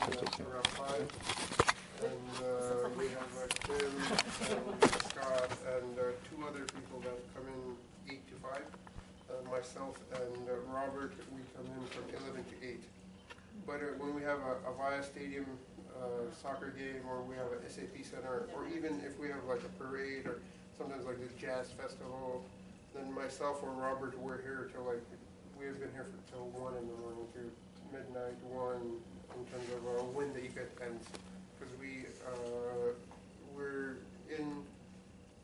around 5. And we have Tim and Scott and 2 other people that come in 8 to 5. Myself and Robert, we come in from 11 to 8. But when we have a Via Stadium soccer game, or we have an SAP Center, or even if we have like a parade, or sometimes like this jazz festival, then myself or Robert, we're here till like, we've been here till 1 in the morning to midnight, 1, in terms of when the event ends. Because we're in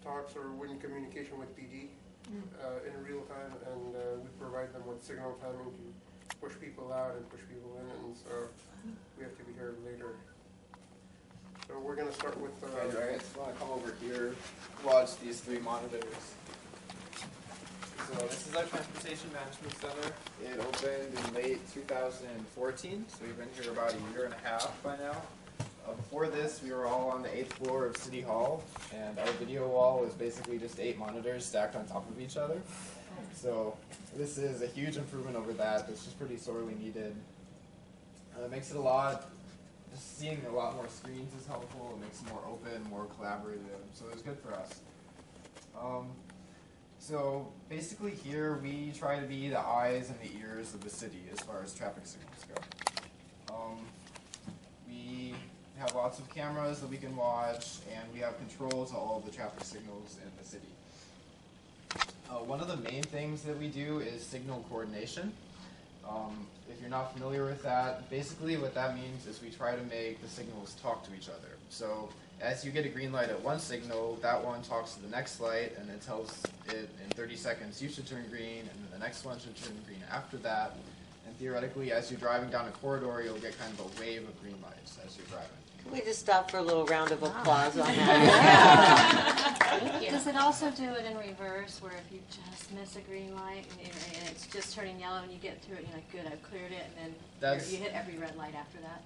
talks or we're in communication with PD in real time, and we provide them with signal timing to push people out and push people in, and so we have to be here later. So we're going to start with... I just want to come over here, watch these 3 monitors. So this is our Transportation Management Center. It opened in late 2014, so we've been here about a year and a half by now. Before this, we were all on the 8th floor of City Hall, and our video wall was basically just 8 monitors stacked on top of each other. So this is a huge improvement over that. This is pretty sorely needed. It makes it a lot, just seeing a lot more screens is helpful. It makes it more open, more collaborative, so it's good for us. So basically here we try to be the eyes and the ears of the city as far as traffic signals go. We have lots of cameras that we can watch, and we have control to all of the traffic signals in the city. One of the main things that we do is signal coordination. If you're not familiar with that, basically what that means is we try to make the signals talk to each other. So as you get a green light at one signal, that one talks to the next light, and it tells it in 30 seconds you should turn green, and then the next one should turn green after that. And theoretically, as you're driving down a corridor, you'll get kind of a wave of green lights as you're driving. Can we just stop for a little round of applause on that? Does it also do it in reverse, where if you just miss a green light and it's just turning yellow and you get through it, you're like, good, I've cleared it, and then you hit every red light after that?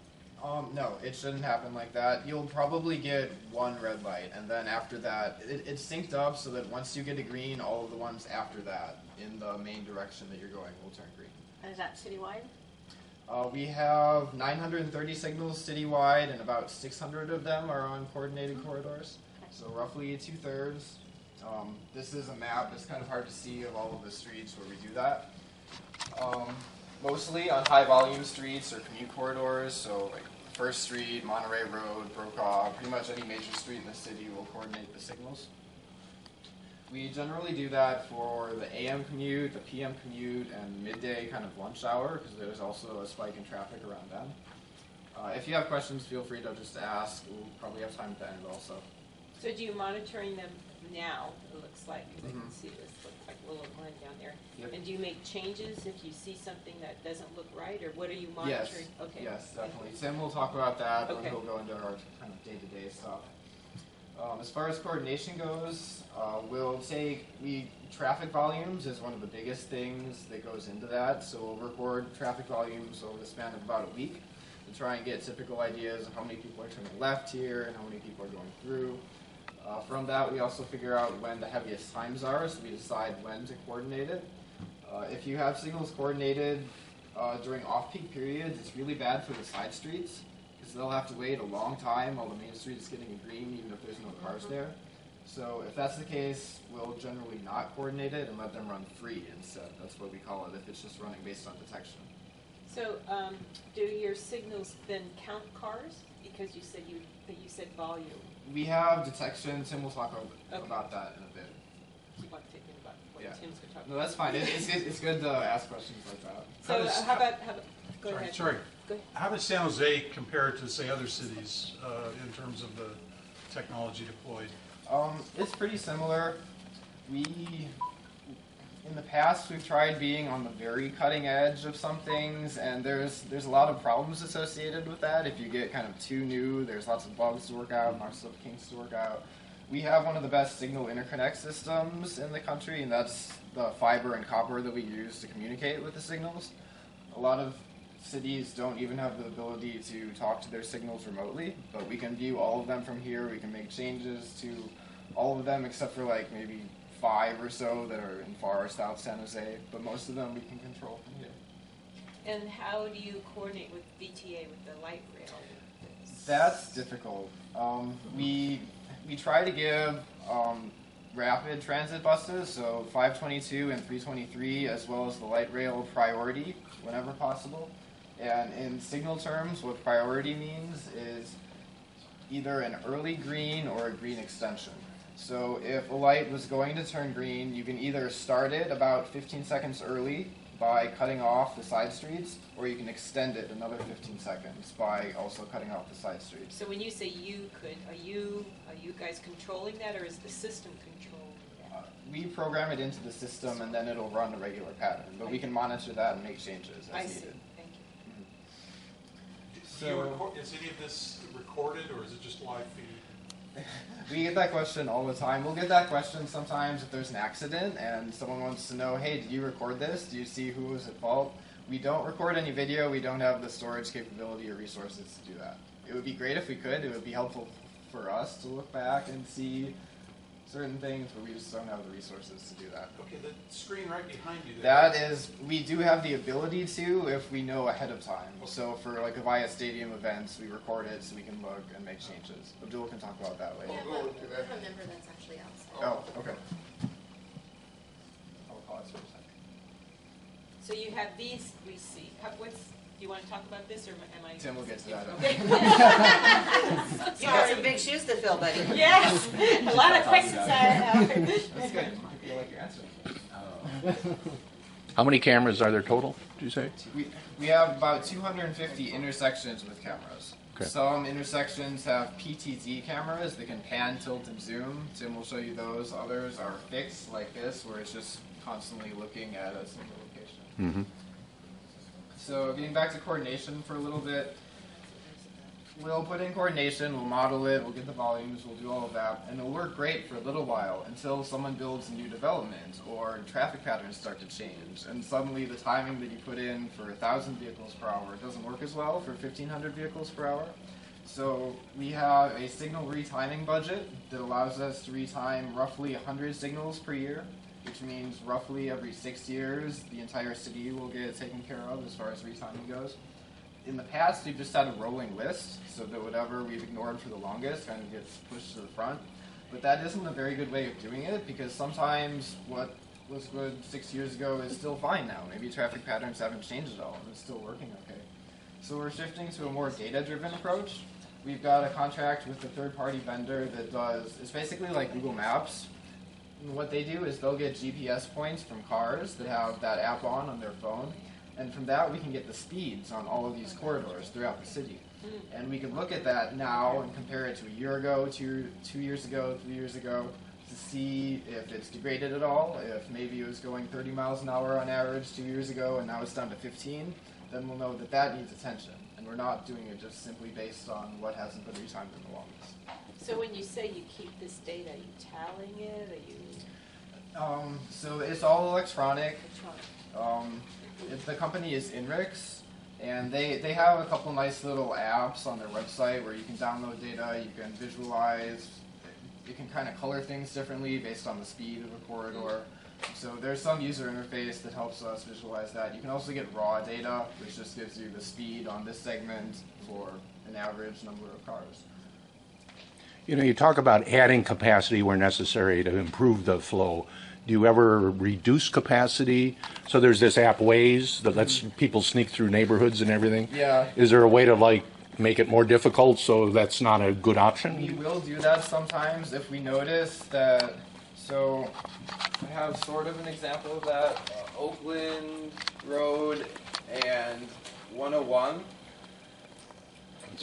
No, it shouldn't happen like that. You'll probably get 1 red light, and then after that, it's synced up so that once you get a green, all of the ones after that in the main direction that you're going will turn green. And is that citywide? We have 930 signals citywide, and about 600 of them are on coordinated corridors, so roughly 2/3. This is a map. It's kind of hard to see of all of the streets where we do that. Mostly on high-volume streets or commute corridors, so like First Street, Monterey Road, Brokaw, pretty much any major street in the city will coordinate the signals. We generally do that for the AM commute, the PM commute, and midday kind of lunch hour, because there's also a spike in traffic around then. If you have questions, feel free to just ask. We'll probably have time at the end also. So do you monitoring them now, it looks like, because I can see this looks like a little line down there. Yep. And do you make changes if you see something that doesn't look right, or what are you monitoring? Yes, okay. yes, definitely. Tim will talk about that when Okay. he'll go into our kind of day-to-day stuff. As far as coordination goes, traffic volumes is one of the biggest things that goes into that, so we'll record traffic volumes over the span of about a week to try and get typical ideas of how many people are turning left here and how many people are going through. From that, we also figure out when the heaviest times are, so we decide when to coordinate it. If you have signals coordinated during off-peak periods, it's really bad for the side streets, because they'll have to wait a long time while the main street is getting a green, even if there's no cars there. So if that's the case, we'll generally not coordinate it and let them run free instead. That's what we call it if it's just running based on detection. So do your signals then count cars? Because you said volume. We have detection. Tim will talk about that in a bit. Keep on thinking about what Tim's going to talk about. No, that's fine. It's good to ask questions like that. So how about go ahead. Sorry. Go ahead. How does San Jose compare to, say, other cities in terms of the technology deployed? It's pretty similar. In the past, we've tried being on the very cutting edge of some things, and there's a lot of problems associated with that. If you get kind of too new, there's lots of bugs to work out, lots of kinks to work out. We have one of the best signal interconnect systems in the country, and that's the fiber and copper that we use to communicate with the signals. A lot of cities don't even have the ability to talk to their signals remotely, but we can view all of them from here. We can make changes to all of them except for like maybe 5 or so that are in far south San Jose, but most of them we can control from here. And how do you coordinate with VTA, with the light rail? That's difficult. We try to give rapid transit buses, so 522 and 323, as well as the light rail priority whenever possible. And in signal terms, what priority means is either an early green or a green extension. So if a light was going to turn green, you can either start it about 15 seconds early by cutting off the side streets, or you can extend it another 15 seconds by also cutting off the side streets. So when you say you could, are you guys controlling that, or is the system controlling that? We program it into the system, and then it'll run a regular pattern. But we can monitor that and make changes I as see. needed. Thank you. Is any of this recorded, or is it just live feed? We get that question all the time. We'll get that question sometimes if there's an accident and someone wants to know, hey, did you record this? Do you see who was at fault? We don't record any video. We don't have the storage capability or resources to do that. It would be great if we could. It would be helpful for us to look back and see certain things, but we just don't have the resources to do that. Okay, the screen right behind you there. That is, we do have the ability to if we know ahead of time. So for like Avaya Stadium events, we record it so we can look and make changes. Abdul can talk about that later. Yeah, We'll go but into we that. have a member that's actually outside. Oh, okay. I'll pause for a second. So you have these, we see. Do you want to talk about this, or am I? Tim will get to that. Okay. You got some big shoes to fill, buddy. Yes, a lot of questions. That's good. You might feel like you're answering. How many cameras are there total, do you say? We have about 250 intersections with cameras. Okay. Some intersections have PTZ cameras that can pan, tilt, and zoom. Tim will show you those. Others are fixed like this, where it's just constantly looking at a single location. Mm-hmm. So getting back to coordination for a little bit, we'll put in coordination, we'll model it, we'll get the volumes, we'll do all of that, and it'll work great for a little while until someone builds a new development or traffic patterns start to change, and suddenly the timing that you put in for 1,000 vehicles per hour doesn't work as well for 1,500 vehicles per hour. So we have a signal retiming budget that allows us to retime roughly 100 signals per year, which means roughly every 6 years the entire city will get taken care of as far as retiming goes. In the past, we've just had a rolling list, so that whatever we've ignored for the longest kind of gets pushed to the front. But that isn't a very good way of doing it, because sometimes what was good 6 years ago is still fine now. Maybe traffic patterns haven't changed at all, and it's still working okay. So we're shifting to a more data-driven approach. We've got a contract with a third-party vendor that it's basically like Google Maps. And what they do is they'll get GPS points from cars that have that app on their phone, and from that we can get the speeds on all of these corridors throughout the city. And we can look at that now and compare it to a year ago, 2 years ago, 3 years ago, to see if it's degraded at all. If maybe it was going 30 miles an hour on average 2 years ago and now it's down to 15, then we'll know that that needs attention. And we're not doing it just simply based on what hasn't been retimed in the longest. So when you say you keep this data, are you tallying it? Are you So it's all electronic. electronic? The company is Inrix, and they have a couple nice little apps on their website where you can download data, you can visualize, you can kind of color things differently based on the speed of a corridor. So there's some user interface that helps us visualize that. You can also get raw data, which just gives you the speed on this segment for an average number of cars. You know, you talk about adding capacity where necessary to improve the flow. Do you ever reduce capacity? So there's this app Waze that lets people sneak through neighborhoods and everything. Yeah. Is there a way to make it more difficult so that's not a good option? We will do that sometimes if we notice that. So I have sort of an example of that. Oakland Road and 101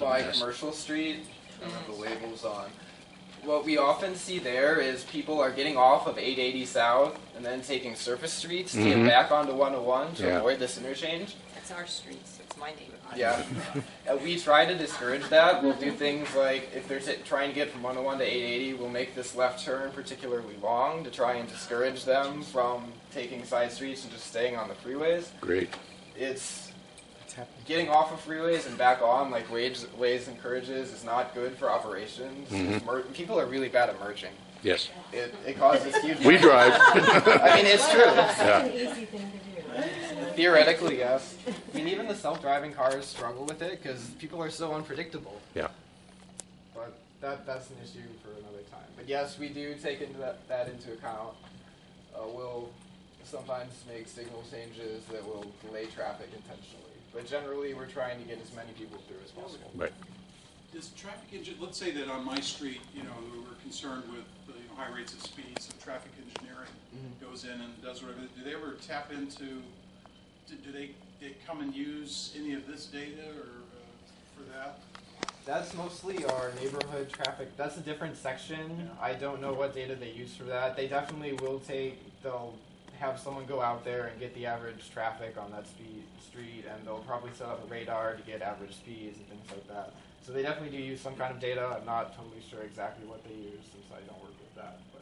by Commercial Street. I don't have the labels on. What we often see there is people are getting off of 880 South and then taking surface streets to get back onto 101 to avoid this interchange. That's our streets. It's my neighborhood. Yeah. We try to discourage that. We'll do things like if they're trying to get from 101 to 880, we'll make this left turn particularly long to try and discourage them from taking side streets and just staying on the freeways. Great. It's getting off of freeways and back on, like Waze encourages, is not good for operations. People are really bad at merging. Yes. It causes huge... We drive. I mean, it's true. Yeah. An easy thing to do. Theoretically, yes. I mean, even the self-driving cars struggle with it because people are so unpredictable. Yeah. But that's an issue for another time. But yes, we do take that into account. We'll sometimes make signal changes that will delay traffic intentionally. But generally, we're trying to get as many people through as possible. Right. Does traffic let's say that on my street, we're concerned with high rates of speed, so traffic engineering goes in and does whatever. Do they ever tap into, do they come and use any of this data or for that? That's mostly our neighborhood traffic. That's a different section. Yeah. I don't know what data they use for that. They definitely will they'll have someone go out there and get the average traffic on that street, and they'll probably set up a radar to get average speeds and things like that. So they definitely do use some kind of data. I'm not totally sure exactly what they use since I don't work with that. But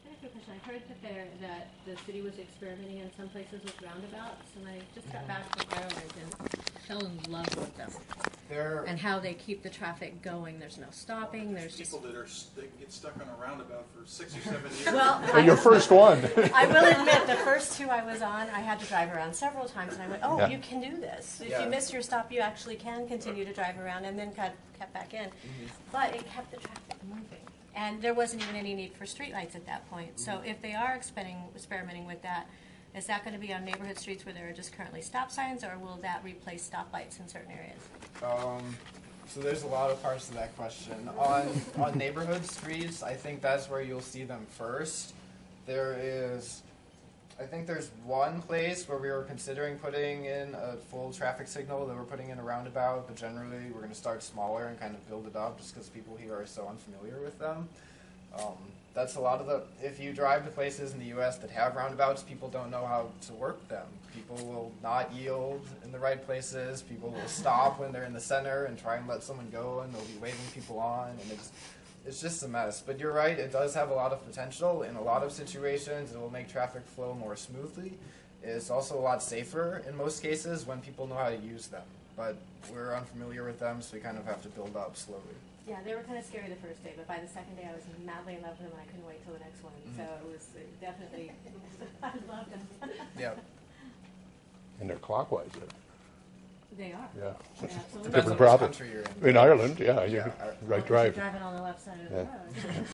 I have a question. I heard that the city was experimenting in some places with roundabouts, and I just got back from Ireland and fell in love with them. And how they keep the traffic going. There's no stopping. There's just People that get stuck on a roundabout for 6 or 7 years. well, Your first one. I will admit, the first two I was on, I had to drive around several times, and I went, oh, Yeah. you can do this. If Yeah. you miss your stop, you actually can continue to drive around, and then kept back in. But it kept the traffic moving. And there wasn't even any need for streetlights at that point. So if they are experimenting with that, is that going to be on neighborhood streets where there are just currently stop signs, or will that replace stoplights in certain areas? so there's a lot of parts to that question. On neighborhood streets, I think that's where you'll see them first. I think there's one place where we were considering putting in a full traffic signal that we're putting in a roundabout, but generally we're going to start smaller and kind of build it up just because people here are so unfamiliar with them. That's a lot of if you drive to places in the U.S. that have roundabouts, people don't know how to work them. People will not yield in the right places. People will stop when they're in the center and try and let someone go, and they'll be waving people on, and it's just a mess. But you're right, it does have a lot of potential. In a lot of situations, it will make traffic flow more smoothly. It's also a lot safer in most cases when people know how to use them. But we're unfamiliar with them, so we kind of have to build up slowly. Yeah, they were kind of scary the first day, but by the second day I was madly in love with them, and I couldn't wait till the next one. So it was definitely, I loved them. Yeah. And they're clockwise there. They are. Yeah. Absolutely. Depends on Different which province. country you're in. In Ireland, yeah, you Yeah, right drive. Driving on the left side of the Yeah. road.